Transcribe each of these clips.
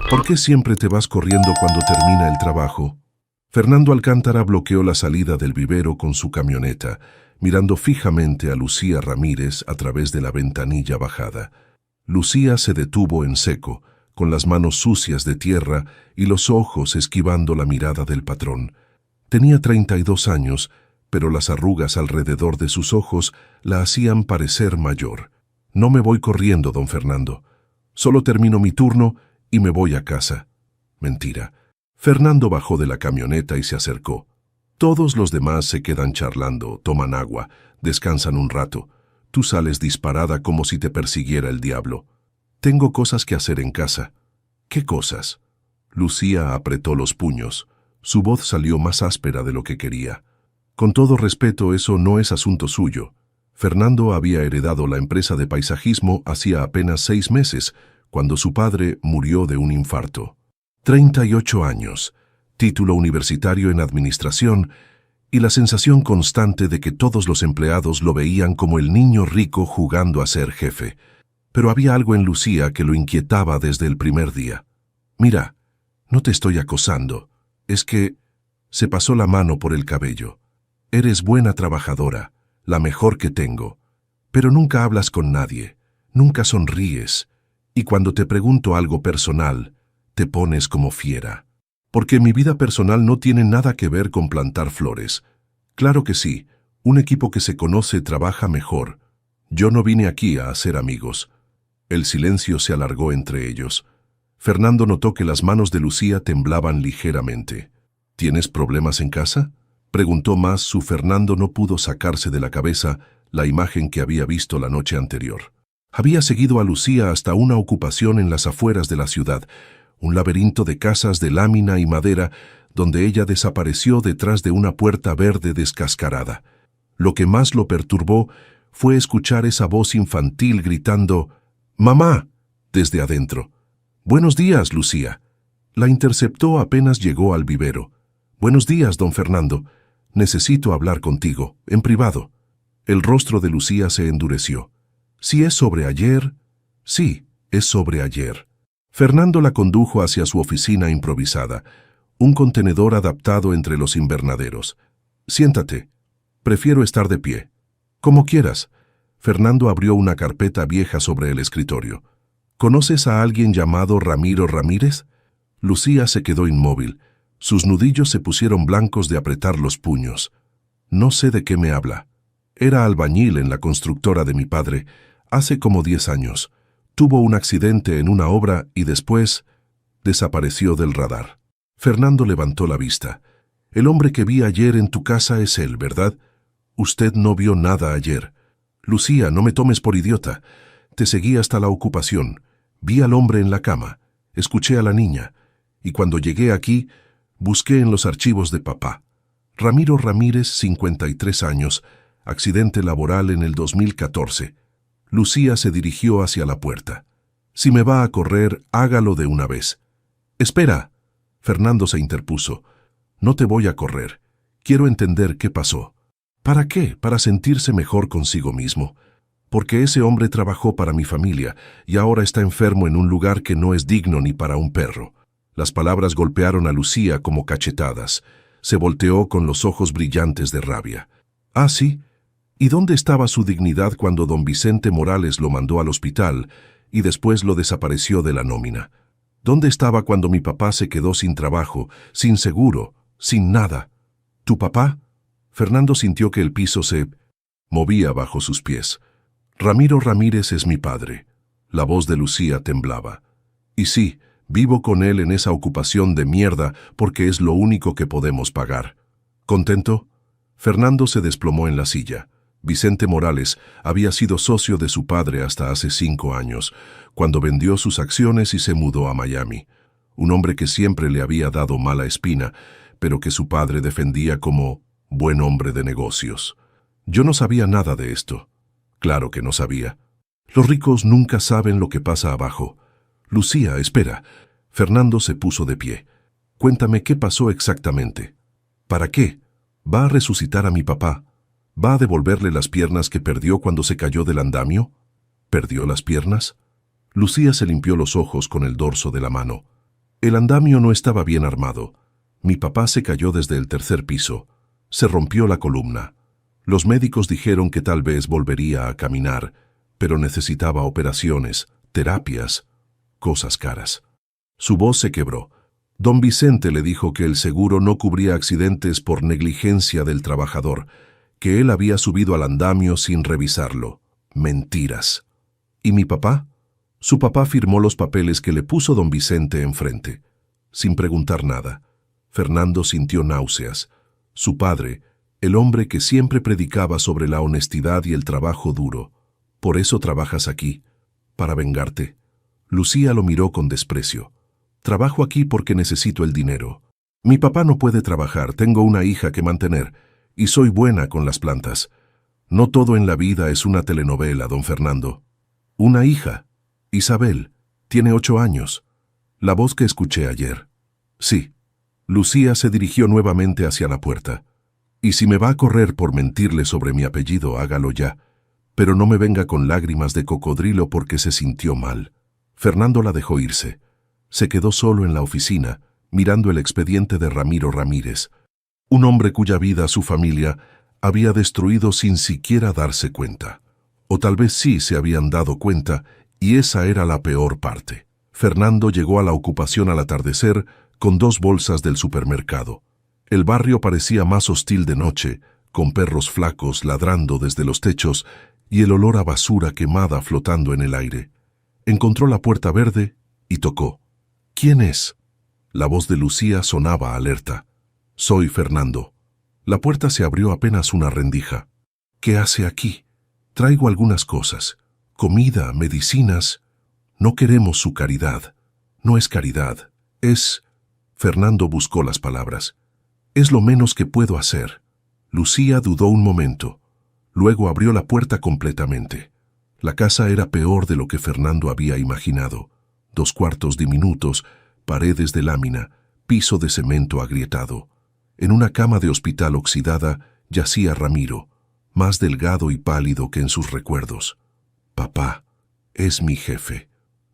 ¿Por qué siempre te vas corriendo cuando termina el trabajo? Fernando Alcántara bloqueó la salida del vivero con su camioneta, mirando fijamente a Lucía Ramírez a través de la ventanilla bajada. Lucía se detuvo en seco, con las manos sucias de tierra y los ojos esquivando la mirada del patrón. Tenía 32 años, pero las arrugas alrededor de sus ojos la hacían parecer mayor. No me voy corriendo, don Fernando. Solo termino mi turno y me voy a casa. Mentira. Fernando bajó de la camioneta y se acercó. Todos los demás se quedan charlando, toman agua, descansan un rato. Tú sales disparada como si te persiguiera el diablo. Tengo cosas que hacer en casa. ¿Qué cosas? Lucía apretó los puños. Su voz salió más áspera de lo que quería. Con todo respeto, eso no es asunto suyo. Fernando había heredado la empresa de paisajismo hacía apenas 6 meses, cuando su padre murió de un infarto. 38 años, título universitario en administración y la sensación constante de que todos los empleados lo veían como el niño rico jugando a ser jefe. Pero había algo en Lucía que lo inquietaba desde el primer día. Mira, no te estoy acosando, es que se pasó la mano por el cabello. Eres buena trabajadora, la mejor que tengo, pero nunca hablas con nadie, nunca sonríes, y cuando te pregunto algo personal, te pones como fiera. Porque mi vida personal no tiene nada que ver con plantar flores. Claro que sí, un equipo que se conoce trabaja mejor. Yo no vine aquí a hacer amigos. El silencio se alargó entre ellos. Fernando notó que las manos de Lucía temblaban ligeramente. ¿Tienes problemas en casa?, preguntó más. Su Fernando no pudo sacarse de la cabeza la imagen que había visto la noche anterior. Había seguido a Lucía hasta una ocupación en las afueras de la ciudad, un laberinto de casas de lámina y madera, donde ella desapareció detrás de una puerta verde descascarada. Lo que más lo perturbó fue escuchar esa voz infantil gritando «¡Mamá!» desde adentro. «Buenos días, Lucía». La interceptó apenas llegó al vivero. «Buenos días, don Fernando. Necesito hablar contigo, en privado». El rostro de Lucía se endureció. «¿Si es sobre ayer?» «Sí, es sobre ayer». Fernando la condujo hacia su oficina improvisada, un contenedor adaptado entre los invernaderos. «Siéntate. Prefiero estar de pie». «Como quieras». Fernando abrió una carpeta vieja sobre el escritorio. «¿Conoces a alguien llamado Ramiro Ramírez?» Lucía se quedó inmóvil. Sus nudillos se pusieron blancos de apretar los puños. «No sé de qué me habla. Era albañil en la constructora de mi padre, hace como 10 años. Tuvo un accidente en una obra y después desapareció del radar». Fernando levantó la vista. «El hombre que vi ayer en tu casa es él, ¿verdad? Usted no vio nada ayer». «Lucía, no me tomes por idiota. Te seguí hasta la ocupación. Vi al hombre en la cama. Escuché a la niña. Y cuando llegué aquí, busqué en los archivos de papá. Ramiro Ramírez, 53 años, accidente laboral en el 2014. Lucía se dirigió hacia la puerta. «Si me va a correr, hágalo de una vez». «Espera». Fernando se interpuso. «No te voy a correr. Quiero entender qué pasó». «¿Para qué? Para sentirse mejor consigo mismo. Porque ese hombre trabajó para mi familia y ahora está enfermo en un lugar que no es digno ni para un perro». Las palabras golpearon a Lucía como cachetadas. Se volteó con los ojos brillantes de rabia. «Ah, sí. ¿Y dónde estaba su dignidad cuando don Vicente Morales lo mandó al hospital y después lo desapareció de la nómina? ¿Dónde estaba cuando mi papá se quedó sin trabajo, sin seguro, sin nada? ¿Tu papá?» Fernando sintió que el piso se movía bajo sus pies. «Ramiro Ramírez es mi padre». La voz de Lucía temblaba. «Y sí, vivo con él en esa ocupación de mierda porque es lo único que podemos pagar». ¿Contento? Fernando se desplomó en la silla. Vicente Morales había sido socio de su padre hasta hace 5 años, cuando vendió sus acciones y se mudó a Miami. Un hombre que siempre le había dado mala espina, pero que su padre defendía como buen hombre de negocios. Yo no sabía nada de esto. Claro que no sabía. Los ricos nunca saben lo que pasa abajo. «Lucía, espera». Fernando se puso de pie. «Cuéntame qué pasó exactamente». «¿Para qué? ¿Va a resucitar a mi papá? ¿Va a devolverle las piernas que perdió cuando se cayó del andamio?» «¿Perdió las piernas?» Lucía se limpió los ojos con el dorso de la mano. El andamio no estaba bien armado. Mi papá se cayó desde el tercer piso. Se rompió la columna. Los médicos dijeron que tal vez volvería a caminar, pero necesitaba operaciones, terapias, cosas caras. Su voz se quebró. Don Vicente le dijo que el seguro no cubría accidentes por negligencia del trabajador, que él había subido al andamio sin revisarlo. Mentiras. ¿Y mi papá? Su papá firmó los papeles que le puso don Vicente enfrente, sin preguntar nada. Fernando sintió náuseas. Su padre, el hombre que siempre predicaba sobre la honestidad y el trabajo duro. Por eso trabajas aquí, para vengarte. Lucía lo miró con desprecio. Trabajo aquí porque necesito el dinero. Mi papá no puede trabajar, tengo una hija que mantener, y soy buena con las plantas. No todo en la vida es una telenovela, don Fernando. Una hija, Isabel, tiene 8 años. La voz que escuché ayer. Sí. Lucía se dirigió nuevamente hacia la puerta. Y si me va a correr por mentirle sobre mi apellido, hágalo ya. Pero no me venga con lágrimas de cocodrilo porque se sintió mal. Fernando la dejó irse. Se quedó solo en la oficina, mirando el expediente de Ramiro Ramírez, un hombre cuya vida su familia había destruido sin siquiera darse cuenta. O tal vez sí se habían dado cuenta, y esa era la peor parte. Fernando llegó a la ocupación al atardecer con 2 bolsas del supermercado. El barrio parecía más hostil de noche, con perros flacos ladrando desde los techos y el olor a basura quemada flotando en el aire. Encontró la puerta verde y tocó. ¿Quién es? La voz de Lucía sonaba alerta. Soy Fernando. La puerta se abrió apenas una rendija. ¿Qué hace aquí? Traigo algunas cosas. Comida, medicinas. No queremos su caridad. No es caridad. Es... Fernando buscó las palabras. Es lo menos que puedo hacer. Lucía dudó un momento. Luego abrió la puerta completamente. La casa era peor de lo que Fernando había imaginado. 2 cuartos diminutos, paredes de lámina, piso de cemento agrietado. En una cama de hospital oxidada yacía Ramiro, más delgado y pálido que en sus recuerdos. Papá, es mi jefe.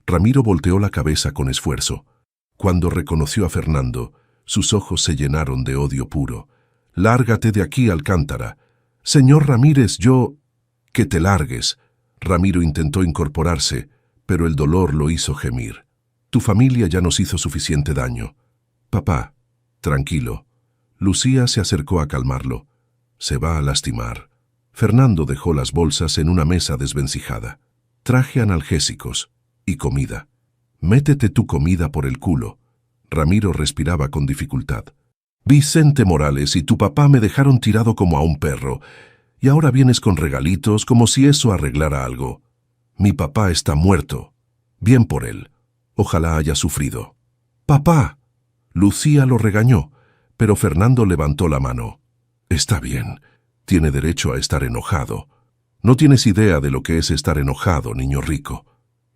Ramiro volteó la cabeza con esfuerzo. Cuando reconoció a Fernando, sus ojos se llenaron de odio puro. Lárgate de aquí, Alcántara. Señor Ramírez, yo... Que te largues. Ramiro intentó incorporarse, pero el dolor lo hizo gemir. Tu familia ya nos hizo suficiente daño. Papá, tranquilo. Lucía se acercó a calmarlo. Se va a lastimar. Fernando dejó las bolsas en una mesa desvencijada. Traje analgésicos y comida. Métete tu comida por el culo. Ramiro respiraba con dificultad. Vicente Morales y tu papá me dejaron tirado como a un perro, y ahora vienes con regalitos como si eso arreglara algo. Mi papá está muerto. Bien por él. Ojalá haya sufrido. ¡Papá! Lucía lo regañó, pero Fernando levantó la mano. Está bien. Tiene derecho a estar enojado. No tienes idea de lo que es estar enojado, niño rico.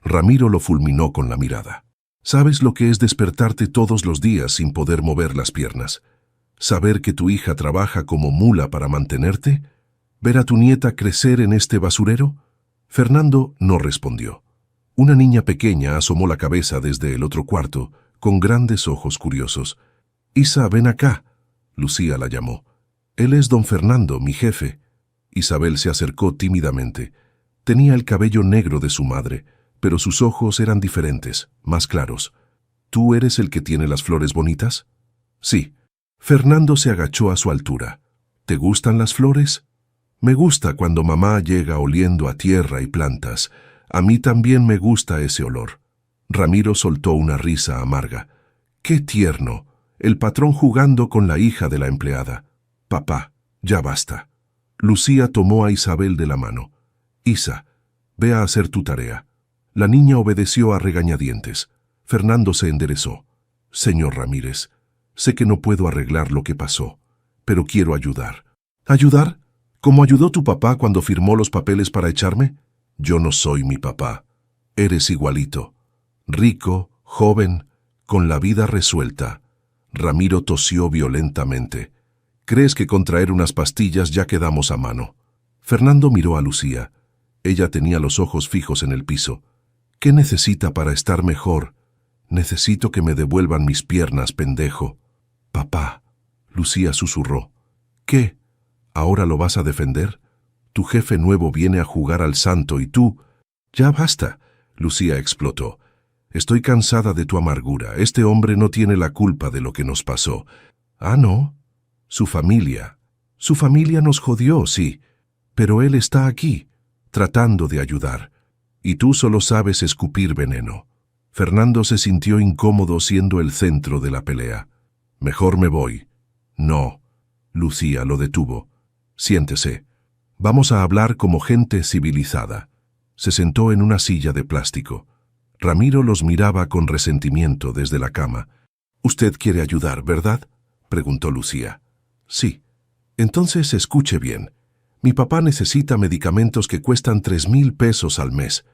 Ramiro lo fulminó con la mirada. ¿Sabes lo que es despertarte todos los días sin poder mover las piernas? ¿Saber que tu hija trabaja como mula para mantenerte? ¿Ver a tu nieta crecer en este basurero? Fernando no respondió. Una niña pequeña asomó la cabeza desde el otro cuarto, con grandes ojos curiosos. «Isa, ven acá», Lucía la llamó. «Él es don Fernando, mi jefe». Isabel se acercó tímidamente. Tenía el cabello negro de su madre, pero sus ojos eran diferentes, más claros. «¿Tú eres el que tiene las flores bonitas?» «Sí». Fernando se agachó a su altura. «¿Te gustan las flores?» «Me gusta cuando mamá llega oliendo a tierra y plantas. A mí también me gusta ese olor». Ramiro soltó una risa amarga. «¡Qué tierno! El patrón jugando con la hija de la empleada. Papá, ya basta». Lucía tomó a Isabel de la mano. «Isa, ve a hacer tu tarea». La niña obedeció a regañadientes. Fernando se enderezó. «Señor Ramírez, sé que no puedo arreglar lo que pasó, pero quiero ayudar». «¿Ayudar? ¿Cómo ayudó tu papá cuando firmó los papeles para echarme?» «Yo no soy mi papá. Eres igualito. Rico, joven, con la vida resuelta». Ramiro tosió violentamente. «¿Crees que con traer unas pastillas ya quedamos a mano?» Fernando miró a Lucía. Ella tenía los ojos fijos en el piso. «¿Qué necesita para estar mejor?» Necesito que me devuelvan mis piernas, pendejo. Papá, Lucía susurró. ¿Qué? ¿Ahora lo vas a defender? Tu jefe nuevo viene a jugar al santo y tú... Ya basta, Lucía explotó. Estoy cansada de tu amargura. Este hombre no tiene la culpa de lo que nos pasó. Ah, ¿no? Su familia. Su familia nos jodió, sí. Pero él está aquí, tratando de ayudar. Y tú solo sabes escupir veneno. Fernando se sintió incómodo siendo el centro de la pelea. Mejor me voy. No. Lucía lo detuvo. Siéntese. Vamos a hablar como gente civilizada. Se sentó en una silla de plástico. Ramiro los miraba con resentimiento desde la cama. «¿Usted quiere ayudar, verdad?», preguntó Lucía. «Sí. Entonces escuche bien. Mi papá necesita medicamentos que cuestan 3,000 pesos al mes.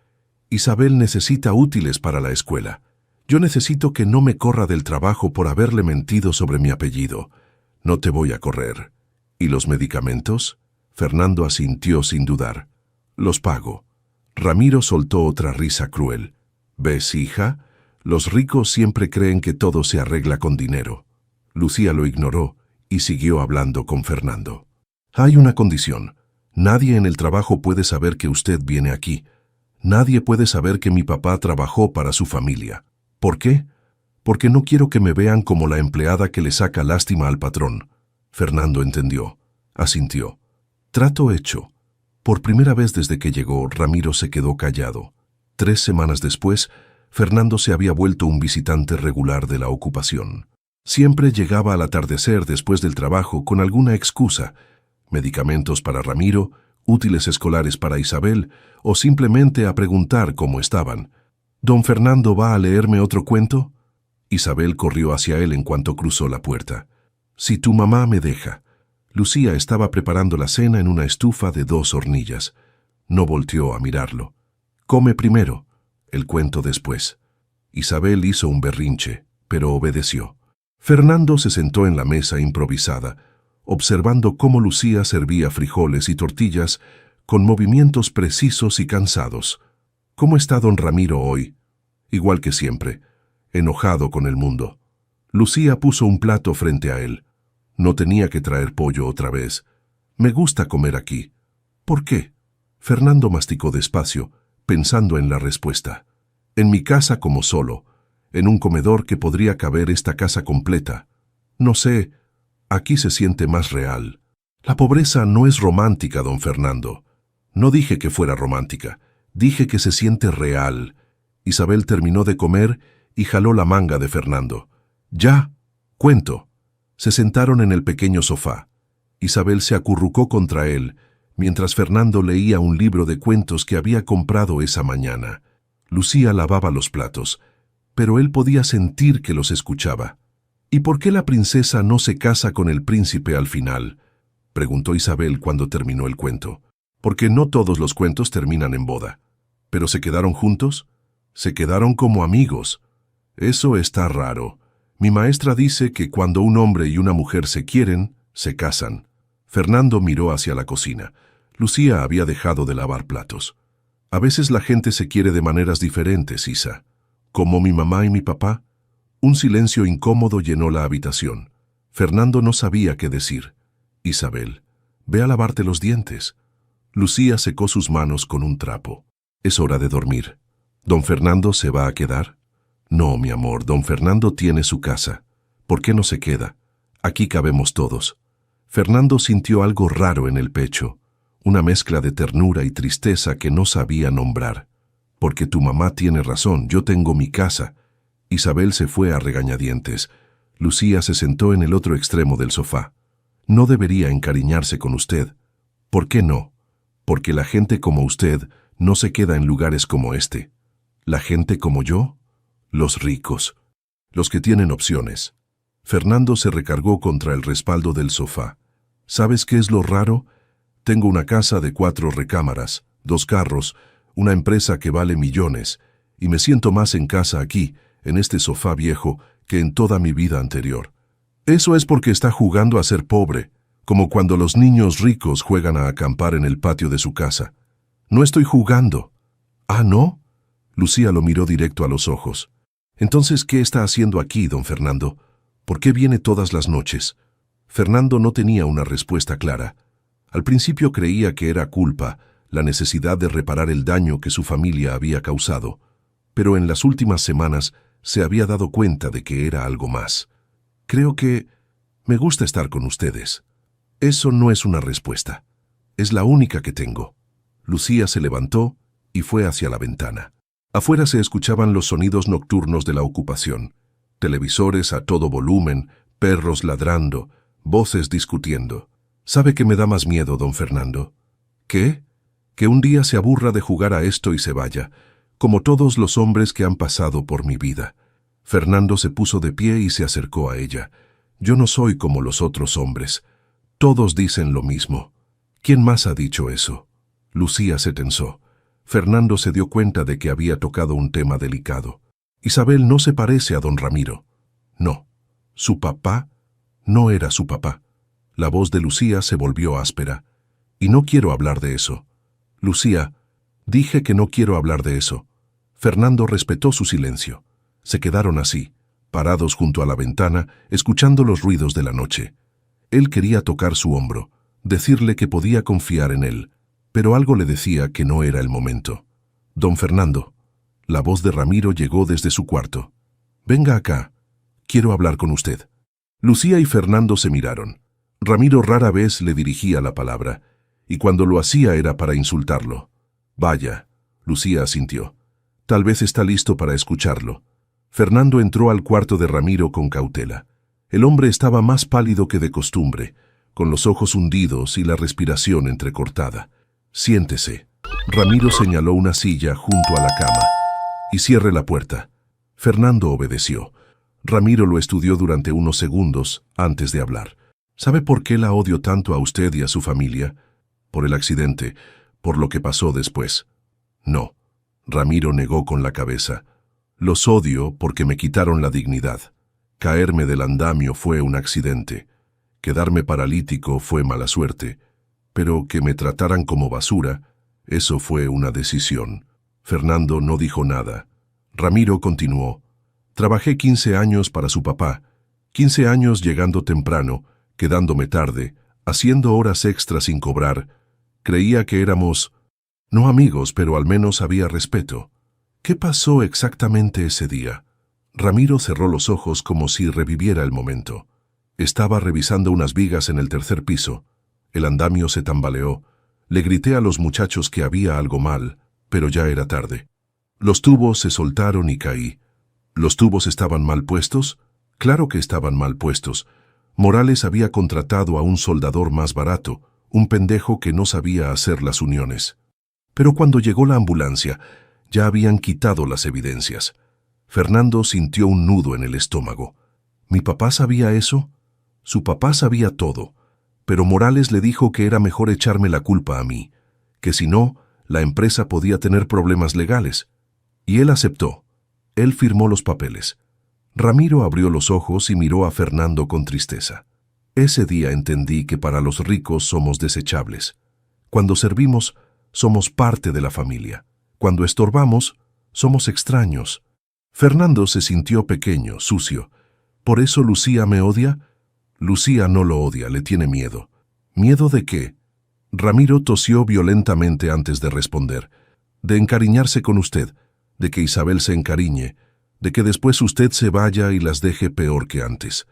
Isabel necesita útiles para la escuela. Yo necesito que no me corra del trabajo por haberle mentido sobre mi apellido. No te voy a correr. ¿Y los medicamentos?». Fernando asintió sin dudar. «Los pago». Ramiro soltó otra risa cruel. «¿Ves, hija? Los ricos siempre creen que todo se arregla con dinero». Lucía lo ignoró y siguió hablando con Fernando. «Hay una condición. Nadie en el trabajo puede saber que usted viene aquí. Nadie puede saber que mi papá trabajó para su familia. ¿Por qué? Porque no quiero que me vean como la empleada que le saca lástima al patrón». Fernando entendió. Asintió. «Trato hecho». Por primera vez desde que llegó, Ramiro se quedó callado. 3 semanas después, Fernando se había vuelto un visitante regular de la ocupación. Siempre llegaba al atardecer después del trabajo con alguna excusa: medicamentos para Ramiro, útiles escolares para Isabel, o simplemente a preguntar cómo estaban. «¿Don Fernando va a leerme otro cuento?». Isabel corrió hacia él en cuanto cruzó la puerta. «Si tu mamá me deja». Lucía estaba preparando la cena en una estufa de 2 hornillas. No volteó a mirarlo. «Come primero, el cuento después». Isabel hizo un berrinche, pero obedeció. Fernando se sentó en la mesa improvisada, observando cómo Lucía servía frijoles y tortillas con movimientos precisos y cansados. «¿Cómo está don Ramiro hoy?». «Igual que siempre, enojado con el mundo». Lucía puso un plato frente a él. «No tenía que traer pollo otra vez. Me gusta comer aquí». «¿Por qué?». Fernando masticó despacio, pensando en la respuesta. «En mi casa como solo, en un comedor que podría caber esta casa completa. No sé, aquí se siente más real». «La pobreza no es romántica, don Fernando». «No dije que fuera romántica, dije que se siente real». Isabel terminó de comer y jaló la manga de Fernando. «Ya, cuento». Se sentaron en el pequeño sofá. Isabel se acurrucó contra él, mientras Fernando leía un libro de cuentos que había comprado esa mañana. Lucía lavaba los platos, pero él podía sentir que los escuchaba. «¿Y por qué la princesa no se casa con el príncipe al final?», preguntó Isabel cuando terminó el cuento. «Porque no todos los cuentos terminan en boda». «¿Pero se quedaron juntos?». «Se quedaron como amigos». «Eso está raro. Mi maestra dice que cuando un hombre y una mujer se quieren, se casan». Fernando miró hacia la cocina. Lucía había dejado de lavar platos. «A veces la gente se quiere de maneras diferentes, Isa. Como mi mamá y mi papá». Un silencio incómodo llenó la habitación. Fernando no sabía qué decir. «Isabel, ve a lavarte los dientes». Lucía secó sus manos con un trapo. «Es hora de dormir». «¿Don Fernando se va a quedar?». «No, mi amor, don Fernando tiene su casa. ¿Por qué no se queda? Aquí cabemos todos». Fernando sintió algo raro en el pecho, una mezcla de ternura y tristeza que no sabía nombrar. «Porque tu mamá tiene razón, yo tengo mi casa». Isabel se fue a regañadientes. Lucía se sentó en el otro extremo del sofá. «No debería encariñarse con usted». «¿Por qué no?». «Porque la gente como usted no se queda en lugares como este». «¿La gente como yo?». «Los ricos. Los que tienen opciones». Fernando se recargó contra el respaldo del sofá. «¿Sabes qué es lo raro? Tengo una casa de 4 recámaras, 2 carros, una empresa que vale millones, y me siento más en casa aquí, en este sofá viejo, que en toda mi vida anterior». «Eso es porque está jugando a ser pobre, como cuando los niños ricos juegan a acampar en el patio de su casa». «No estoy jugando». «¿Ah, no?». Lucía lo miró directo a los ojos. Entonces, ¿qué está haciendo aquí, don Fernando? ¿Por qué viene todas las noches? Fernando no tenía una respuesta clara. Al principio creía que era culpa, la necesidad de reparar el daño que su familia había causado, pero en las últimas semanas se había dado cuenta de que era algo más. Creo que me gusta estar con ustedes. Eso no es una respuesta. Es la única que tengo. Lucía se levantó y fue hacia la ventana. Afuera se escuchaban los sonidos nocturnos de la ocupación. Televisores a todo volumen, perros ladrando, voces discutiendo. ¿Sabe qué me da más miedo, don Fernando? ¿Qué? Que un día se aburra de jugar a esto y se vaya, como todos los hombres que han pasado por mi vida. Fernando se puso de pie y se acercó a ella. Yo no soy como los otros hombres. Todos dicen lo mismo. ¿Quién más ha dicho eso? Lucía se tensó. Fernando se dio cuenta de que había tocado un tema delicado. Isabel no se parece a don Ramiro. No. Su papá no era su papá. La voz de Lucía se volvió áspera. Y no quiero hablar de eso. Lucía, dije que no quiero hablar de eso. Fernando respetó su silencio. Se quedaron así, parados junto a la ventana, escuchando los ruidos de la noche. Él quería tocar su hombro, decirle que podía confiar en él, pero algo le decía que no era el momento. Don Fernando. La voz de Ramiro llegó desde su cuarto. Venga acá. Quiero hablar con usted. Lucía y Fernando se miraron. Ramiro rara vez le dirigía la palabra, y cuando lo hacía era para insultarlo. Vaya, Lucía asintió. Tal vez está listo para escucharlo. Fernando entró al cuarto de Ramiro con cautela. El hombre estaba más pálido que de costumbre, con los ojos hundidos y la respiración entrecortada. Siéntese. Ramiro señaló una silla junto a la cama. Y cierre la puerta. Fernando obedeció. Ramiro lo estudió durante unos segundos antes de hablar. ¿Sabe por qué la odio tanto a usted y a su familia? Por el accidente, por lo que pasó después. No. Ramiro negó con la cabeza. Los odio porque me quitaron la dignidad. Caerme del andamio fue un accidente. Quedarme paralítico fue mala suerte. Pero que me trataran como basura, eso fue una decisión. Fernando no dijo nada. Ramiro continuó. Trabajé 15 años para su papá. 15 años llegando temprano, quedándome tarde, haciendo horas extras sin cobrar. Creía que éramos, no amigos, pero al menos había respeto. ¿Qué pasó exactamente ese día? Ramiro cerró los ojos como si reviviera el momento. Estaba revisando unas vigas en el tercer piso. El andamio se tambaleó. Le grité a los muchachos que había algo mal, pero ya era tarde. Los tubos se soltaron y caí. ¿Los tubos estaban mal puestos? Claro que estaban mal puestos. Morales había contratado a un soldador más barato, un pendejo que no sabía hacer las uniones. Pero cuando llegó la ambulancia, ya habían quitado las evidencias. Fernando sintió un nudo en el estómago. ¿Mi papá sabía eso? Su papá sabía todo, pero Morales le dijo que era mejor echarme la culpa a mí, que si no, la empresa podía tener problemas legales. Y él aceptó. Él firmó los papeles. Ramiro abrió los ojos y miró a Fernando con tristeza. Ese día entendí que para los ricos somos desechables. Cuando servimos, somos parte de la familia. Cuando estorbamos, somos extraños. Fernando se sintió pequeño, sucio. ¿Por eso Lucía me odia? Lucía no lo odia, le tiene miedo. ¿Miedo de qué? Ramiro tosió violentamente antes de responder. De encariñarse con usted, de que Isabel se encariñe, de que después usted se vaya y las deje peor que antes.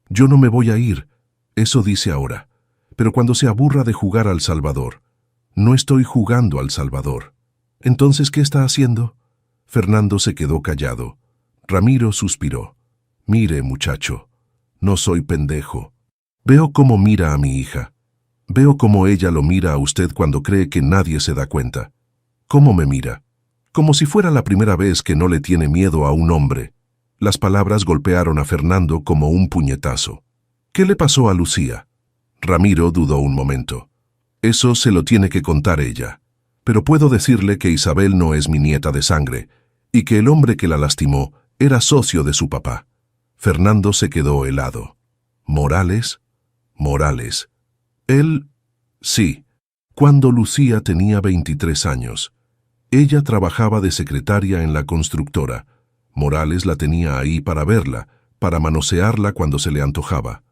Yo no me voy a ir, eso dice ahora. Pero cuando se aburra de jugar al Salvador, no estoy jugando al Salvador. Entonces, ¿qué está haciendo? Fernando se quedó callado. Ramiro suspiró. Mire, muchacho, no soy pendejo. Veo cómo mira a mi hija. Veo cómo ella lo mira a usted cuando cree que nadie se da cuenta. ¿Cómo me mira? Como si fuera la primera vez que no le tiene miedo a un hombre. Las palabras golpearon a Fernando como un puñetazo. ¿Qué le pasó a Lucía? Ramiro dudó un momento. Eso se lo tiene que contar ella. Pero puedo decirle que Isabel no es mi nieta de sangre, y que el hombre que la lastimó era socio de su papá. Fernando se quedó helado. ¿Morales? Morales. Él... sí. Cuando Lucía tenía 23 años. Ella trabajaba de secretaria en la constructora. Morales la tenía ahí para verla, para manosearla cuando se le antojaba.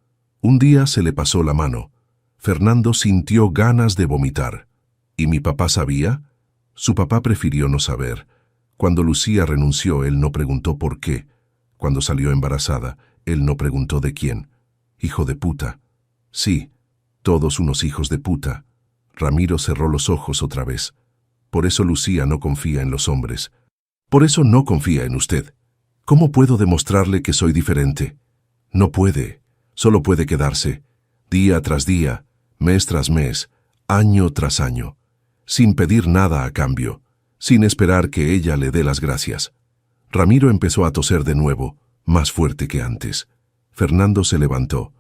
Un día se le pasó la mano. Fernando sintió ganas de vomitar. ¿Y mi papá sabía? Su papá prefirió no saber. Cuando Lucía renunció, él no preguntó por qué. Cuando salió embarazada, él no preguntó de quién. Hijo de puta. Sí, todos unos hijos de puta. Ramiro cerró los ojos otra vez. Por eso Lucía no confía en los hombres. Por eso no confía en usted. ¿Cómo puedo demostrarle que soy diferente? No puede. Solo puede quedarse, día tras día, mes tras mes, año tras año, sin pedir nada a cambio, sin esperar que ella le dé las gracias. Ramiro empezó a toser de nuevo, más fuerte que antes. Fernando se levantó.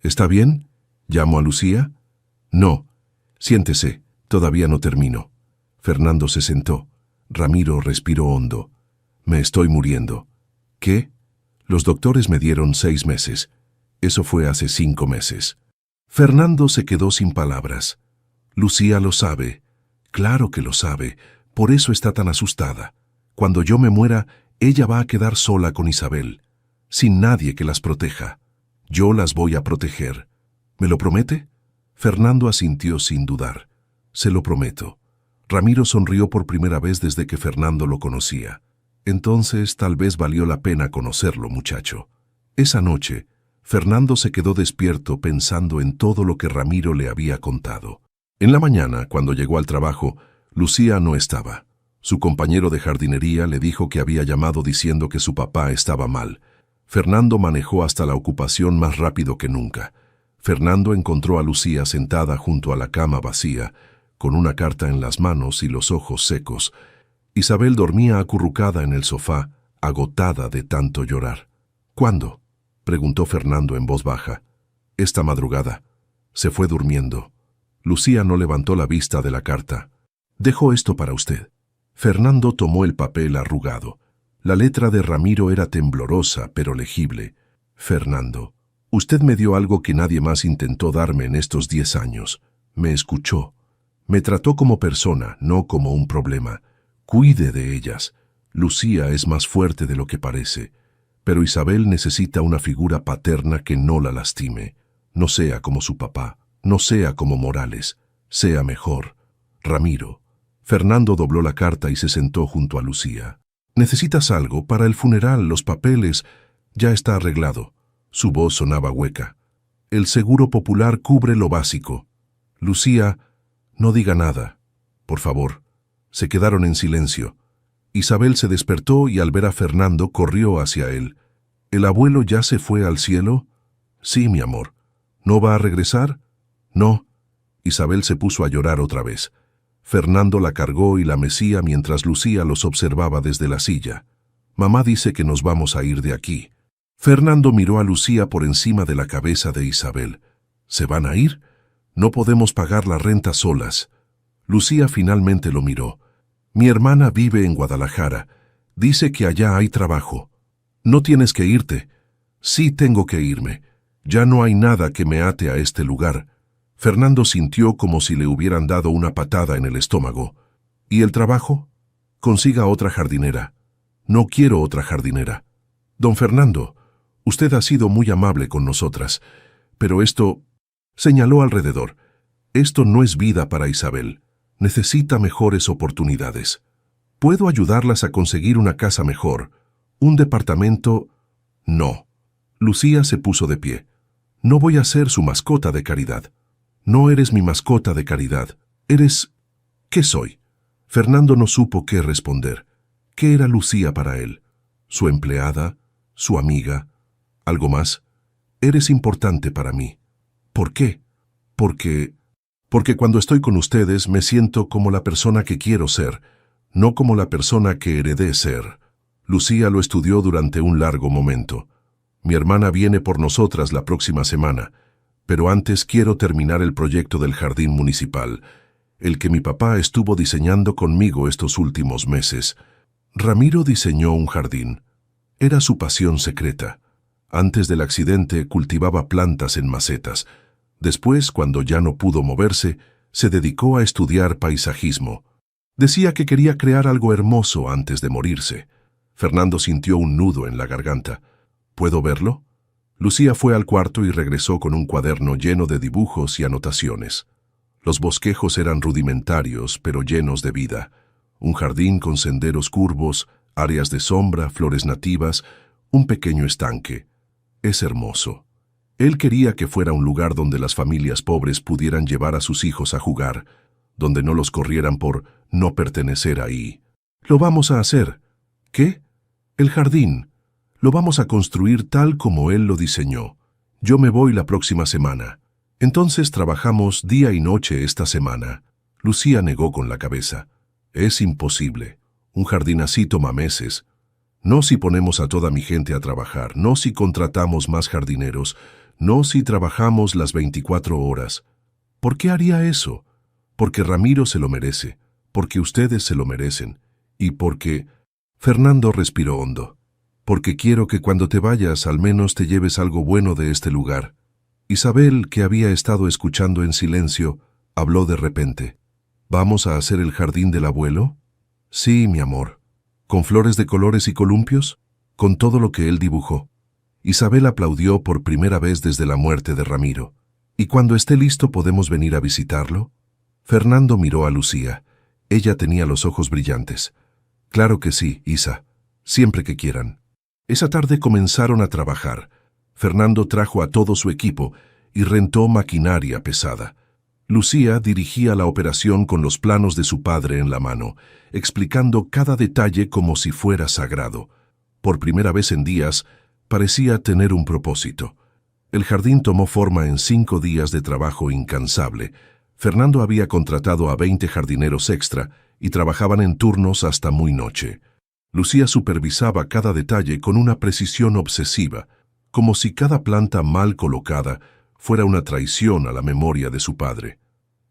¿Está bien? ¿Llamo a Lucía? No. Siéntese, todavía no termino. Fernando se sentó. Ramiro respiró hondo. Me estoy muriendo. ¿Qué? Los doctores me dieron 6 meses. Eso fue hace 5 meses. Fernando se quedó sin palabras. Lucía lo sabe. Claro que lo sabe. Por eso está tan asustada. Cuando yo me muera, ella va a quedar sola con Isabel, sin nadie que las proteja. Yo las voy a proteger. ¿Me lo promete? Fernando asintió sin dudar. Se lo prometo. Ramiro sonrió por primera vez desde que Fernando lo conocía. Entonces tal vez valió la pena conocerlo, muchacho. Esa noche, Fernando se quedó despierto pensando en todo lo que Ramiro le había contado. En la mañana, cuando llegó al trabajo, Lucía no estaba. Su compañero de jardinería le dijo que había llamado diciendo que su papá estaba mal. Fernando manejó hasta la ocupación más rápido que nunca. Fernando encontró a Lucía sentada junto a la cama vacía, con una carta en las manos y los ojos secos. Isabel dormía acurrucada en el sofá, agotada de tanto llorar. ¿Cuándo?, preguntó Fernando en voz baja. Esta madrugada. Se fue durmiendo. Lucía no levantó la vista de la carta. Dejo esto para usted. Fernando tomó el papel arrugado. La letra de Ramiro era temblorosa, pero legible. Fernando, usted me dio algo que nadie más intentó darme en estos 10 años. Me escuchó. Me trató como persona, no como un problema. Cuide de ellas. Lucía es más fuerte de lo que parece. Pero Isabel necesita una figura paterna que no la lastime. No sea como su papá, no sea como Morales. Sea mejor. Ramiro. Fernando dobló la carta y se sentó junto a Lucía. ¿Necesitas algo? Para el funeral, los papeles. Ya está arreglado. Su voz sonaba hueca. El seguro popular cubre lo básico. Lucía, no diga nada. Por favor. Se quedaron en silencio. Isabel se despertó y al ver a Fernando corrió hacia él. ¿El abuelo ya se fue al cielo? Sí, mi amor. ¿No va a regresar? No. Isabel se puso a llorar otra vez. Fernando la cargó y la mecía mientras Lucía los observaba desde la silla. Mamá dice que nos vamos a ir de aquí. Fernando miró a Lucía por encima de la cabeza de Isabel. ¿Se van a ir? No podemos pagar la renta solas. Lucía finalmente lo miró. Mi hermana vive en Guadalajara. Dice que allá hay trabajo. No tienes que irte. Sí tengo que irme. Ya no hay nada que me ate a este lugar. Fernando sintió como si le hubieran dado una patada en el estómago. ¿Y el trabajo? Consiga otra jardinera. No quiero otra jardinera. Don Fernando, usted ha sido muy amable con nosotras, pero esto... Señaló alrededor. Esto no es vida para Isabel. Necesita mejores oportunidades. Puedo ayudarlas a conseguir una casa mejor. Un departamento... No. Lucía se puso de pie. No voy a ser su mascota de caridad. No eres mi mascota de caridad. Eres... ¿Qué soy? Fernando no supo qué responder. ¿Qué era Lucía para él? ¿Su empleada? ¿Su amiga? ¿Algo más? Eres importante para mí. ¿Por qué? Porque cuando estoy con ustedes me siento como la persona que quiero ser, no como la persona que heredé ser. Lucía lo estudió durante un largo momento. Mi hermana viene por nosotras la próxima semana, pero antes quiero terminar el proyecto del jardín municipal, el que mi papá estuvo diseñando conmigo estos últimos meses. Ramiro diseñó un jardín. Era su pasión secreta. Antes del accidente cultivaba plantas en macetas. Después, cuando ya no pudo moverse, se dedicó a estudiar paisajismo. Decía que quería crear algo hermoso antes de morirse. Fernando sintió un nudo en la garganta. ¿Puedo verlo? Lucía fue al cuarto y regresó con un cuaderno lleno de dibujos y anotaciones. Los bosquejos eran rudimentarios, pero llenos de vida. Un jardín con senderos curvos, áreas de sombra, flores nativas, un pequeño estanque. Es hermoso. Él quería que fuera un lugar donde las familias pobres pudieran llevar a sus hijos a jugar, donde no los corrieran por no pertenecer ahí. Lo vamos a hacer. ¿Qué? El jardín. Lo vamos a construir tal como él lo diseñó. Yo me voy la próxima semana. Entonces trabajamos día y noche esta semana. Lucía negó con la cabeza. Es imposible. Un jardín así toma meses. No si ponemos a toda mi gente a trabajar, no si contratamos más jardineros, no si trabajamos las 24 horas. ¿Por qué haría eso? Porque Ramiro se lo merece, porque ustedes se lo merecen, y porque... Fernando respiró hondo. Porque quiero que cuando te vayas al menos te lleves algo bueno de este lugar. Isabel, que había estado escuchando en silencio, habló de repente. ¿Vamos a hacer el jardín del abuelo? Sí, mi amor. ¿Con flores de colores y columpios? Con todo lo que él dibujó. Isabel aplaudió por primera vez desde la muerte de Ramiro. ¿Y cuando esté listo podemos venir a visitarlo? Fernando miró a Lucía. Ella tenía los ojos brillantes. Claro que sí, Isa. Siempre que quieran. Esa tarde comenzaron a trabajar. Fernando trajo a todo su equipo y rentó maquinaria pesada. Lucía dirigía la operación con los planos de su padre en la mano, explicando cada detalle como si fuera sagrado. Por primera vez en días, parecía tener un propósito. El jardín tomó forma en 5 días de trabajo incansable. Fernando había contratado a 20 jardineros extra y trabajaban en turnos hasta muy noche. Lucía supervisaba cada detalle con una precisión obsesiva, como si cada planta mal colocada fuera una traición a la memoria de su padre.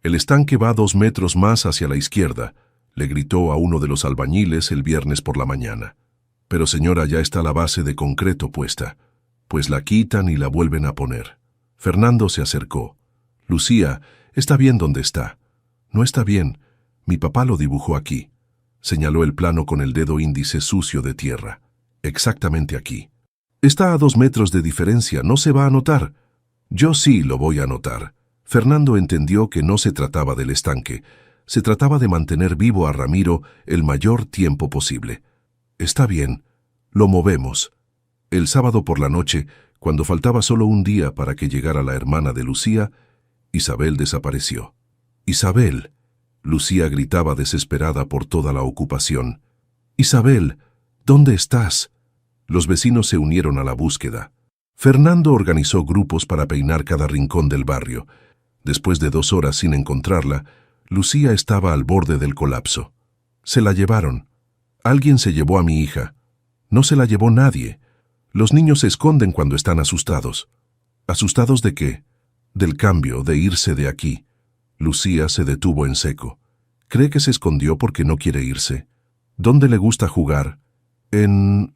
«El estanque va 2 metros más hacia la izquierda», le gritó a uno de los albañiles el viernes por la mañana. «Pero señora, ya está la base de concreto puesta». «Pues la quitan y la vuelven a poner». Fernando se acercó. «Lucía, está bien donde está». «No está bien. Mi papá lo dibujó aquí». Señaló el plano con el dedo índice sucio de tierra. «Exactamente aquí». «Está a 2 metros de diferencia, no se va a notar». «Yo sí lo voy a notar». Fernando entendió que no se trataba del estanque, se trataba de mantener vivo a Ramiro el mayor tiempo posible. «Está bien, lo movemos». El sábado por la noche, cuando faltaba solo un día para que llegara la hermana de Lucía, Isabel desapareció. «Isabel». Lucía gritaba desesperada por toda la ocupación. «Isabel, ¿dónde estás?» Los vecinos se unieron a la búsqueda. Fernando organizó grupos para peinar cada rincón del barrio. Después de 2 horas sin encontrarla, Lucía estaba al borde del colapso. «Se la llevaron. Alguien se llevó a mi hija». «No se la llevó nadie. Los niños se esconden cuando están asustados». «¿Asustados de qué?» «Del cambio, de irse de aquí». Lucía se detuvo en seco. ¿Cree que se escondió porque no quiere irse? ¿Dónde le gusta jugar? En...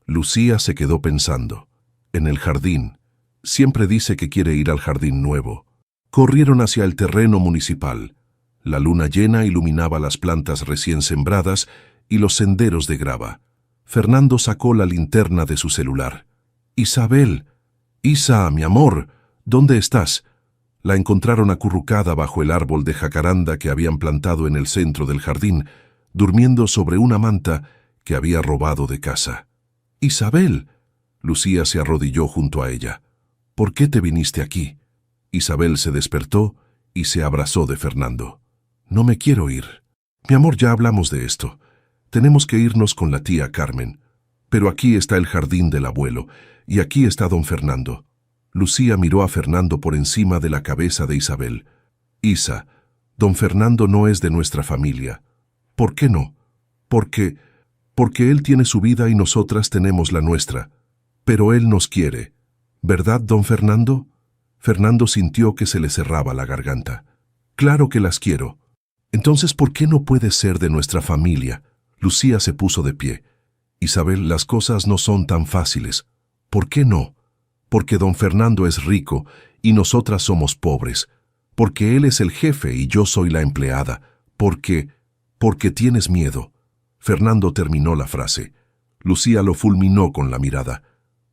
Lucía se quedó pensando. En el jardín. Siempre dice que quiere ir al jardín nuevo. Corrieron hacia el terreno municipal. La luna llena iluminaba las plantas recién sembradas y los senderos de grava. Fernando sacó la linterna de su celular. «Isabel, Isa, mi amor, ¿dónde estás?» La encontraron acurrucada bajo el árbol de jacaranda que habían plantado en el centro del jardín, durmiendo sobre una manta que había robado de casa. «Isabel». Lucía se arrodilló junto a ella. «¿Por qué te viniste aquí?» Isabel se despertó y se abrazó de Fernando. «No me quiero ir. Mi amor, ya hablamos de esto. Tenemos que irnos con la tía Carmen. Pero aquí está el jardín del abuelo, y aquí está don Fernando». Lucía miró a Fernando por encima de la cabeza de Isabel. «Isa, don Fernando no es de nuestra familia». «¿Por qué no?» Porque él tiene su vida y nosotras tenemos la nuestra. Pero él nos quiere. ¿Verdad, don Fernando?» Fernando sintió que se le cerraba la garganta. «Claro que las quiero». «Entonces, ¿por qué no puedes ser de nuestra familia?» Lucía se puso de pie. «Isabel, las cosas no son tan fáciles. ¿Por qué no?» «Porque don Fernando es rico y nosotras somos pobres. Porque él es el jefe y yo soy la empleada. Porque tienes miedo». Fernando terminó la frase. Lucía lo fulminó con la mirada.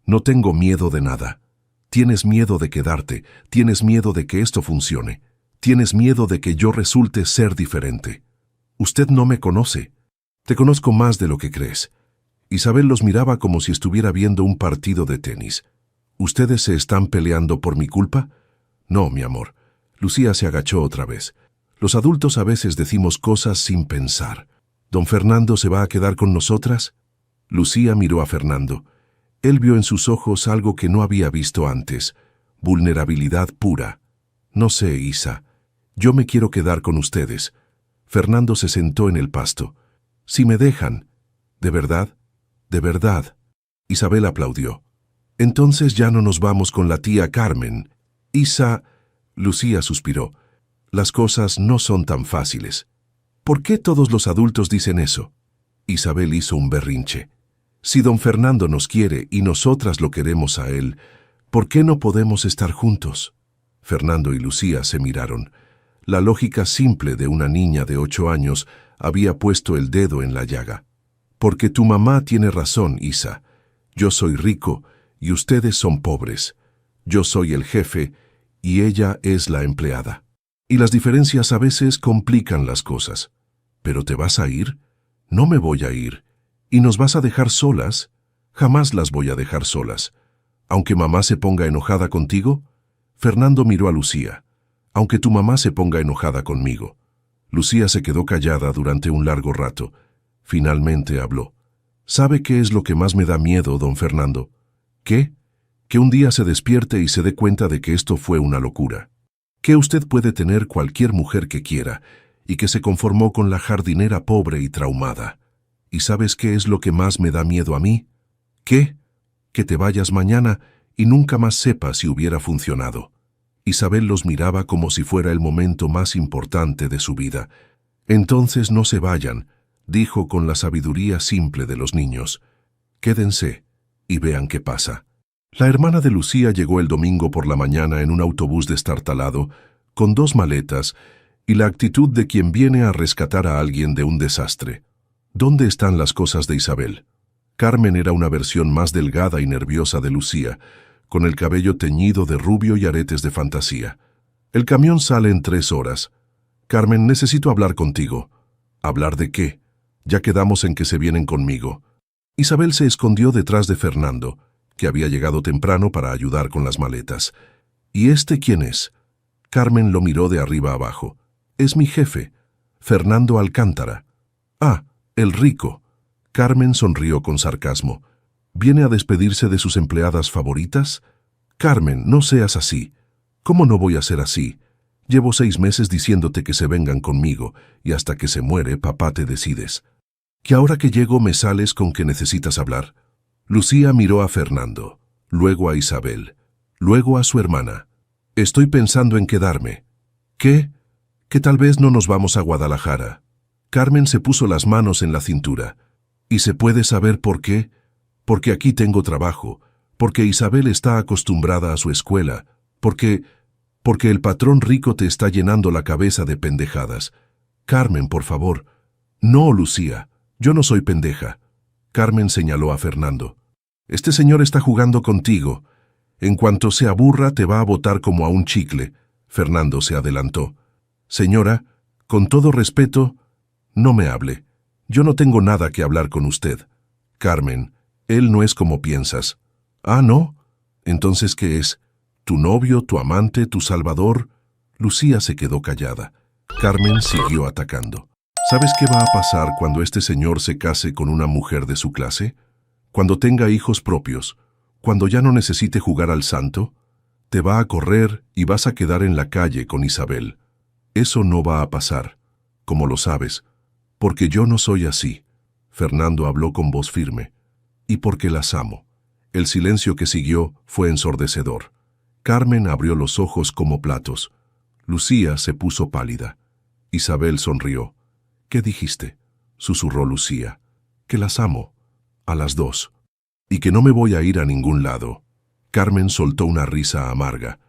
No tengo miedo de nada. Tienes miedo de quedarte, tienes miedo de que esto funcione, tienes miedo de que yo resulte ser diferente. Usted no me conoce. Te conozco más de lo que crees. Isabel los miraba como si estuviera viendo un partido de tenis. ¿Ustedes se están peleando por mi culpa? No, mi amor. Lucía se agachó otra vez. Los adultos a veces decimos cosas sin pensar. ¿Don Fernando se va a quedar con nosotras? Lucía miró a Fernando. Él vio en sus ojos algo que no había visto antes. Vulnerabilidad pura. No sé, Isa. Yo me quiero quedar con ustedes. Fernando se sentó en el pasto. Si me dejan. ¿De verdad? ¿De verdad? Isabel aplaudió. Entonces ya no nos vamos con la tía Carmen. Isa... Lucía suspiró. Las cosas no son tan fáciles. ¿Por qué todos los adultos dicen eso? Isabel hizo un berrinche. Si don Fernando nos quiere y nosotras lo queremos a él, ¿por qué no podemos estar juntos? Fernando y Lucía se miraron. La lógica simple de una niña de 8 años había puesto el dedo en la llaga. Porque tu mamá tiene razón, Isa. Yo soy rico y ustedes son pobres. Yo soy el jefe y ella es la empleada. Y las diferencias a veces complican las cosas. ¿Pero te vas a ir? No me voy a ir. ¿Y nos vas a dejar solas? Jamás las voy a dejar solas. ¿Aunque mamá se ponga enojada contigo? Fernando miró a Lucía. Aunque tu mamá se ponga enojada conmigo. Lucía se quedó callada durante un largo rato. Finalmente habló. ¿Sabe qué es lo que más me da miedo, don Fernando? ¿Qué? Que un día se despierte y se dé cuenta de que esto fue una locura. Que usted puede tener cualquier mujer que quiera y que se conformó con la jardinera pobre y traumada. ¿Y sabes qué es lo que más me da miedo a mí? ¿Qué? Que te vayas mañana y nunca más sepas si hubiera funcionado. Isabel los miraba como si fuera el momento más importante de su vida. Entonces no se vayan, dijo con la sabiduría simple de los niños. Quédense y vean qué pasa. La hermana de Lucía llegó el domingo por la mañana en un autobús destartalado, con 2 maletas y la actitud de quien viene a rescatar a alguien de un desastre. ¿Dónde están las cosas de Isabel? Carmen era una versión más delgada y nerviosa de Lucía, con el cabello teñido de rubio y aretes de fantasía. El camión sale en 3 horas. Carmen, necesito hablar contigo. ¿Hablar de qué? Ya quedamos en que se vienen conmigo. Isabel se escondió detrás de Fernando, que había llegado temprano para ayudar con las maletas. ¿Y este quién es? Carmen lo miró de arriba abajo. Es mi jefe, Fernando Alcántara. Ah, el rico. Carmen sonrió con sarcasmo. ¿Viene a despedirse de sus empleadas favoritas? Carmen, no seas así. ¿Cómo no voy a ser así? Llevo 6 meses diciéndote que se vengan conmigo, y hasta que se muere, papá, te decides. ¿Que ahora que llego me sales con que necesitas hablar? Lucía miró a Fernando, luego a Isabel, luego a su hermana. Estoy pensando en quedarme. ¿Qué? Que tal vez no nos vamos a Guadalajara. Carmen se puso las manos en la cintura. ¿Y se puede saber por qué? Porque aquí tengo trabajo, porque Isabel está acostumbrada a su escuela, porque el patrón rico te está llenando la cabeza de pendejadas. Carmen, por favor. No, Lucía, yo no soy pendeja. Carmen señaló a Fernando. Este señor está jugando contigo. En cuanto se aburra, te va a botar como a un chicle. Fernando se adelantó. Señora, con todo respeto, no me hable. Yo no tengo nada que hablar con usted. Carmen, él no es como piensas. Ah, ¿no? Entonces, ¿qué es? ¿Tu novio, tu amante, tu salvador? Lucía se quedó callada. Carmen siguió atacando. ¿Sabes qué va a pasar cuando este señor se case con una mujer de su clase? Cuando tenga hijos propios, cuando ya no necesite jugar al santo, te va a correr y vas a quedar en la calle con Isabel. Eso no va a pasar, como lo sabes, porque yo no soy así. Fernando habló con voz firme. Y porque las amo. El silencio que siguió fue ensordecedor. Carmen abrió los ojos como platos. Lucía se puso pálida. Isabel sonrió. ¿Qué dijiste? Susurró Lucía. Que las amo. A las 2. Y que no me voy a ir a ningún lado. Carmen soltó una risa amarga.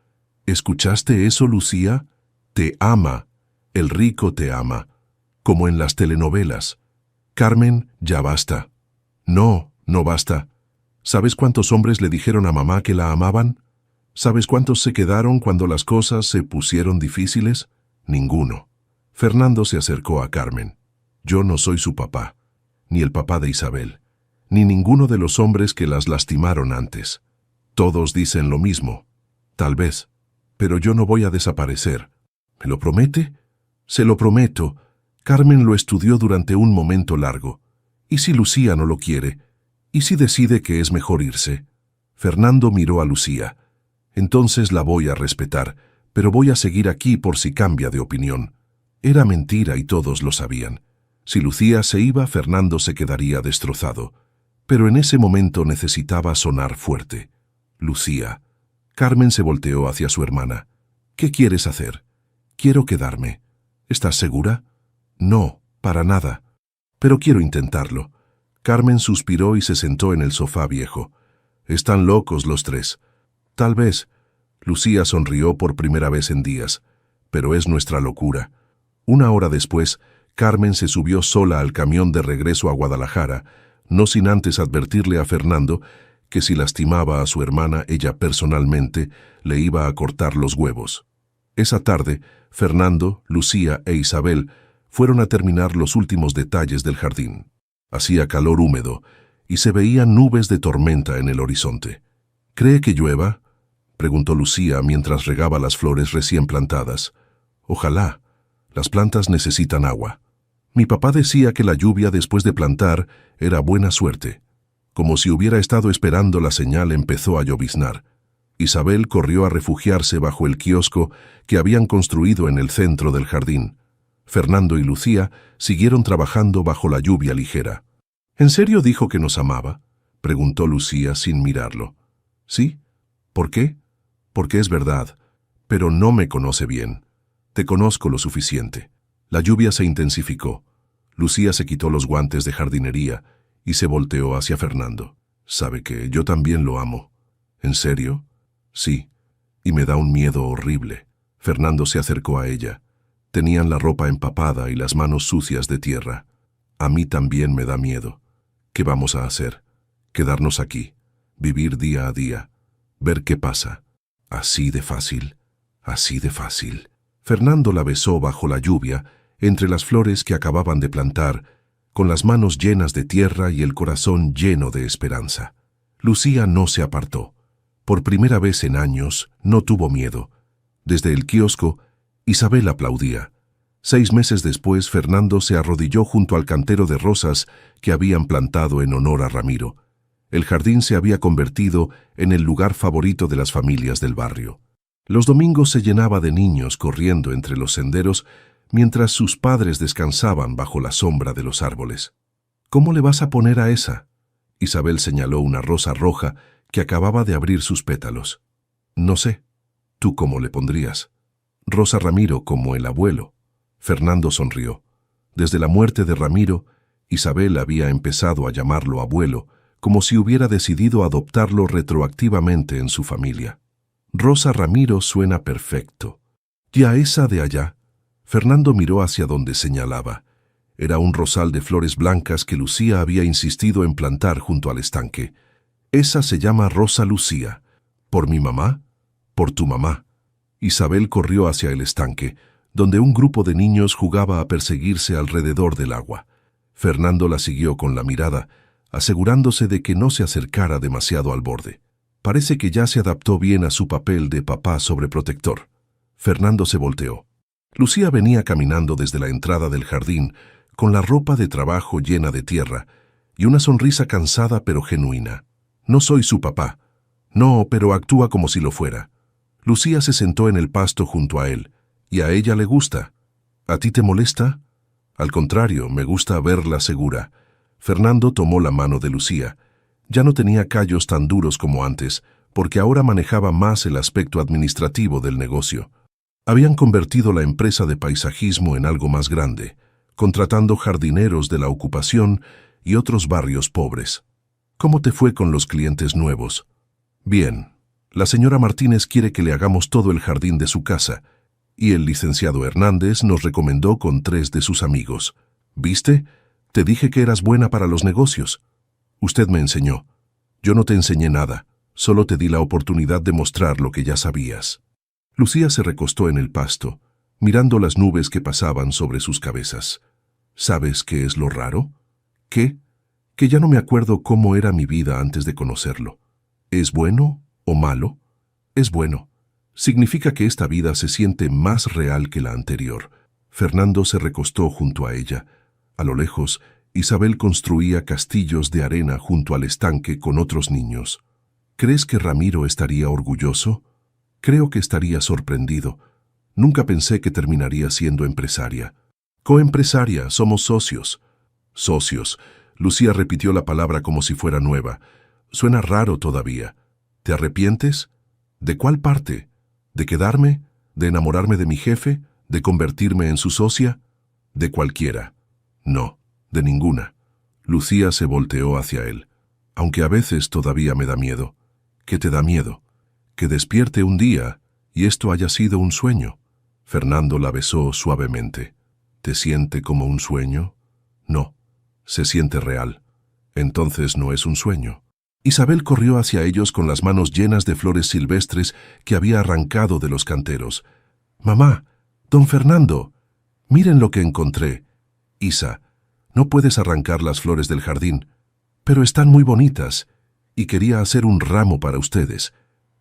¿Escuchaste eso, Lucía? Te ama. El rico te ama. Como en las telenovelas. Carmen, ya basta. No, No basta. ¿Sabes cuántos hombres le dijeron a mamá que la amaban? ¿Sabes cuántos se quedaron cuando las cosas se pusieron difíciles? Ninguno. Fernando se acercó a Carmen. Yo no soy su papá, ni el papá de Isabel, ni ninguno de los hombres que las lastimaron antes. Todos dicen lo mismo. Tal vez. Pero yo no voy a desaparecer. ¿Me lo promete? Se lo prometo. Carmen lo estudió durante un momento largo. ¿Y si Lucía no lo quiere? ¿Y si decide que es mejor irse? Fernando miró a Lucía. Entonces la voy a respetar, pero voy a seguir aquí por si cambia de opinión. Era mentira y todos lo sabían. Si Lucía se iba, Fernando se quedaría destrozado. Pero en ese momento necesitaba sonar fuerte. Lucía. Carmen se volteó hacia su hermana. ¿Qué quieres hacer? Quiero quedarme. ¿Estás segura? No, para nada. Pero quiero intentarlo. Carmen suspiró y se sentó en el sofá viejo. Están locos los tres. Tal vez. Lucía sonrió por primera vez en días. Pero es nuestra locura. Una hora después, Carmen se subió sola al camión de regreso a Guadalajara, no sin antes advertirle a Fernando que si lastimaba a su hermana, ella personalmente le iba a cortar los huevos. Esa tarde, Fernando, Lucía e Isabel fueron a terminar los últimos detalles del jardín. Hacía calor húmedo y se veían nubes de tormenta en el horizonte. ¿Cree que llueva?, preguntó Lucía mientras regaba las flores recién plantadas. Ojalá. Las plantas necesitan agua. Mi papá decía que la lluvia después de plantar era buena suerte. Como si hubiera estado esperando la señal, empezó a lloviznar. Isabel corrió a refugiarse bajo el kiosco que habían construido en el centro del jardín. Fernando y Lucía siguieron trabajando bajo la lluvia ligera. ¿En serio dijo que nos amaba?, preguntó Lucía sin mirarlo. Sí. ¿Por qué? Porque es verdad, pero no me conoce bien. Te conozco lo suficiente. La lluvia se intensificó. Lucía se quitó los guantes de jardinería y se volteó hacia Fernando. ¿Sabe que yo también lo amo? ¿En serio? Sí, y me da un miedo horrible. Fernando se acercó a ella. Tenían la ropa empapada y las manos sucias de tierra. A mí también me da miedo. ¿Qué vamos a hacer? Quedarnos aquí, vivir día a día, ver qué pasa. Así de fácil, así de fácil. Fernando la besó bajo la lluvia, entre las flores que acababan de plantar, con las manos llenas de tierra y el corazón lleno de esperanza. Lucía no se apartó. Por primera vez en años, no tuvo miedo. Desde el kiosco, Isabel aplaudía. 6 meses después, Fernando se arrodilló junto al cantero de rosas que habían plantado en honor a Ramiro. El jardín se había convertido en el lugar favorito de las familias del barrio. Los domingos se llenaba de niños corriendo entre los senderos mientras sus padres descansaban bajo la sombra de los árboles. ¿Cómo le vas a poner a esa? Isabel señaló una rosa roja que acababa de abrir sus pétalos. No sé. ¿Tú cómo le pondrías? Rosa Ramiro, como el abuelo. Fernando sonrió. Desde la muerte de Ramiro, Isabel había empezado a llamarlo abuelo, como si hubiera decidido adoptarlo retroactivamente en su familia. Rosa Ramiro suena perfecto. ¿Y a esa de allá? Fernando miró hacia donde señalaba. Era un rosal de flores blancas que Lucía había insistido en plantar junto al estanque. Esa se llama Rosa Lucía. ¿Por mi mamá? Por tu mamá. Isabel corrió hacia el estanque, donde un grupo de niños jugaba a perseguirse alrededor del agua. Fernando la siguió con la mirada, asegurándose de que no se acercara demasiado al borde. Parece que ya se adaptó bien a su papel de papá sobreprotector. Fernando se volteó. Lucía venía caminando desde la entrada del jardín, con la ropa de trabajo llena de tierra y una sonrisa cansada pero genuina. No soy su papá. No, pero actúa como si lo fuera. Lucía se sentó en el pasto junto a él, y a ella le gusta. ¿A ti te molesta? Al contrario, me gusta verla segura. Fernando tomó la mano de Lucía. Ya no tenía callos tan duros como antes, porque ahora manejaba más el aspecto administrativo del negocio. Habían convertido la empresa de paisajismo en algo más grande, contratando jardineros de la ocupación y otros barrios pobres. ¿Cómo te fue con los clientes nuevos? Bien. La señora Martínez quiere que le hagamos todo el jardín de su casa, y el licenciado Hernández nos recomendó con 3 de sus amigos. ¿Viste? Te dije que eras buena para los negocios. Usted me enseñó. Yo no te enseñé nada, solo te di la oportunidad de mostrar lo que ya sabías. Lucía se recostó en el pasto, mirando las nubes que pasaban sobre sus cabezas. ¿Sabes qué es lo raro? ¿Qué? Que ya no me acuerdo cómo era mi vida antes de conocerlo. ¿Es bueno o malo? Es bueno. Significa que esta vida se siente más real que la anterior. Fernando se recostó junto a ella. A lo lejos, Isabel construía castillos de arena junto al estanque con otros niños. ¿Crees que Ramiro estaría orgulloso? Creo que estaría sorprendido. Nunca pensé que terminaría siendo empresaria. Coempresaria, somos socios. Socios. Lucía repitió la palabra como si fuera nueva. Suena raro todavía. ¿Te arrepientes? ¿De cuál parte? ¿De quedarme? ¿De enamorarme de mi jefe? ¿De convertirme en su socia? De cualquiera. No, de ninguna. Lucía se volteó hacia él. Aunque a veces todavía me da miedo. ¿Qué te da miedo? Que despierte un día y esto haya sido un sueño. Fernando la besó suavemente. ¿Te siente como un sueño? No, se siente real. Entonces no es un sueño. Isabel corrió hacia ellos con las manos llenas de flores silvestres que había arrancado de los canteros. «Mamá, don Fernando, miren lo que encontré. Isa, no puedes arrancar las flores del jardín, pero están muy bonitas, y quería hacer un ramo para ustedes».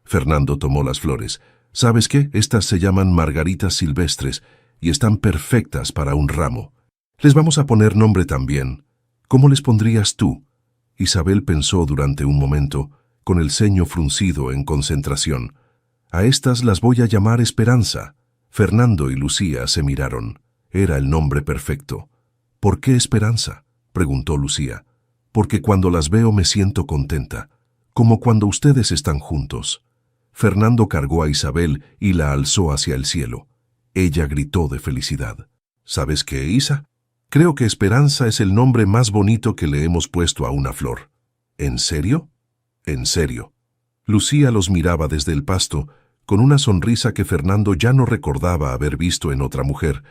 Fernando tomó las flores. «¿Sabes qué? Estas se llaman margaritas silvestres, y están perfectas para un ramo. Les vamos a poner nombre también. ¿Cómo les pondrías tú?» Isabel pensó durante un momento, con el ceño fruncido en concentración. «A estas las voy a llamar Esperanza». Fernando y Lucía se miraron. Era el nombre perfecto. «¿Por qué Esperanza?», preguntó Lucía. «Porque cuando las veo me siento contenta, como cuando ustedes están juntos». Fernando cargó a Isabel y la alzó hacia el cielo. Ella gritó de felicidad. «¿Sabes qué, Isa? Creo que Esperanza es el nombre más bonito que le hemos puesto a una flor». «¿En serio?». «En serio». Lucía los miraba desde el pasto, con una sonrisa que Fernando ya no recordaba haber visto en otra mujer.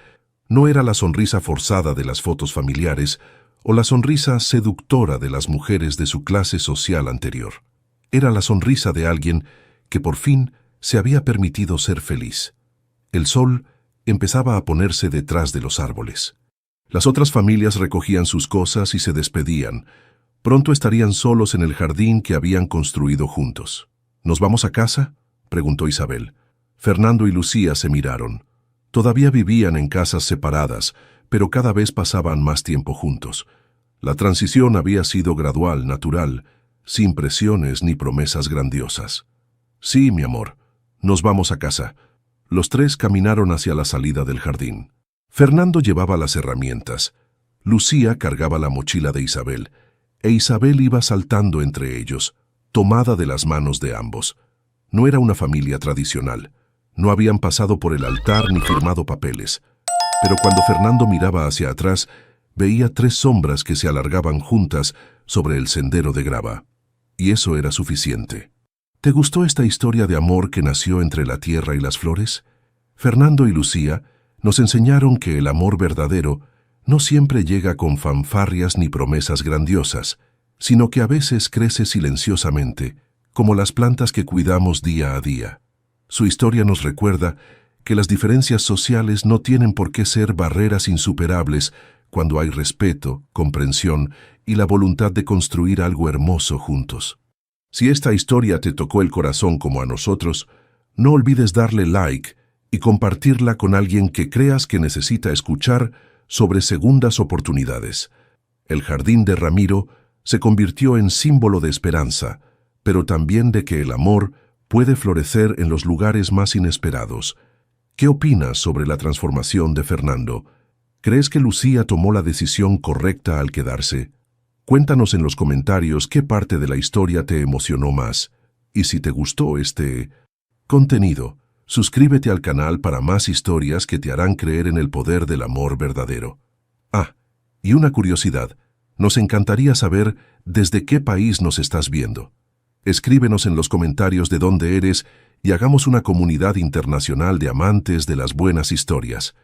No era la sonrisa forzada de las fotos familiares o la sonrisa seductora de las mujeres de su clase social anterior. Era la sonrisa de alguien que por fin se había permitido ser feliz. El sol empezaba a ponerse detrás de los árboles. Las otras familias recogían sus cosas y se despedían. Pronto estarían solos en el jardín que habían construido juntos. «¿Nos vamos a casa?», preguntó Isabel. Fernando y Lucía se miraron. Todavía vivían en casas separadas, pero cada vez pasaban más tiempo juntos. La transición había sido gradual, natural, sin presiones ni promesas grandiosas. «Sí, mi amor, nos vamos a casa». Los tres caminaron hacia la salida del jardín. Fernando llevaba las herramientas. Lucía cargaba la mochila de Isabel, e Isabel iba saltando entre ellos, tomada de las manos de ambos. No era una familia tradicional. No habían pasado por el altar ni firmado papeles. Pero cuando Fernando miraba hacia atrás, veía tres sombras que se alargaban juntas sobre el sendero de grava. Y eso era suficiente. ¿Te gustó esta historia de amor que nació entre la tierra y las flores? Fernando y Lucía nos enseñaron que el amor verdadero no siempre llega con fanfarrias ni promesas grandiosas, sino que a veces crece silenciosamente, como las plantas que cuidamos día a día. Su historia nos recuerda que las diferencias sociales no tienen por qué ser barreras insuperables cuando hay respeto, comprensión y la voluntad de construir algo hermoso juntos. Si esta historia te tocó el corazón como a nosotros, no olvides darle like y compartirla con alguien que creas que necesita escuchar sobre segundas oportunidades. El jardín de Ramiro se convirtió en símbolo de esperanza, pero también de que el amor puede florecer en los lugares más inesperados. ¿Qué opinas sobre la transformación de Fernando? ¿Crees que Lucía tomó la decisión correcta al quedarse? Cuéntanos en los comentarios qué parte de la historia te emocionó más. Y si te gustó este contenido, suscríbete al canal para más historias que te harán creer en el poder del amor verdadero. Ah, y una curiosidad, nos encantaría saber desde qué país nos estás viendo. Escríbenos en los comentarios de dónde eres y hagamos una comunidad internacional de amantes de las buenas historias.